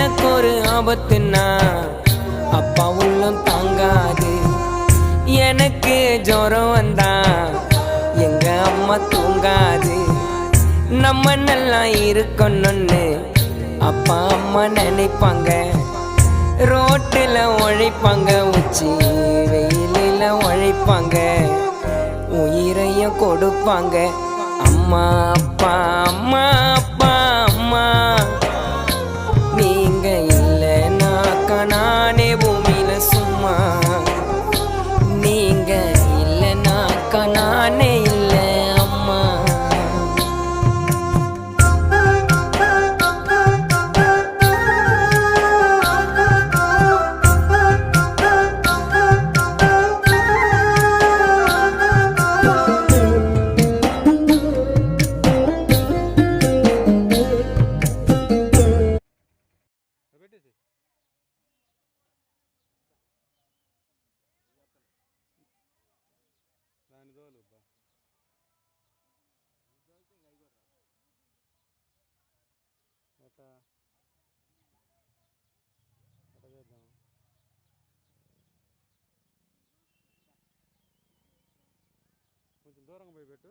எனக்கு ஒரு ஆபத்துன்னா அப்பா உள்ளம் தாங்காது. எனக்கு ஜுரம் வந்தா எங்க அம்மா தூங்காது. நம்ம நல்லா இருக்கணும்னு அப்பா அம்மா நினைப்பாங்க. ரோட்டில் உழைப்பாங்க, உச்சி வெயிலில் உழைப்பாங்க, உயிரையும் கொடுப்பாங்க. அம்மா அப்பா அம்மா அப்பா அம்மா, நீங்க இல்லைனாக்கா நானே பூமியில சும்மா. நீங்க இல்லைனாக்கா நானே இல்லை அம்மா. కొంచెం దూరంగా పోయి పెట్టు.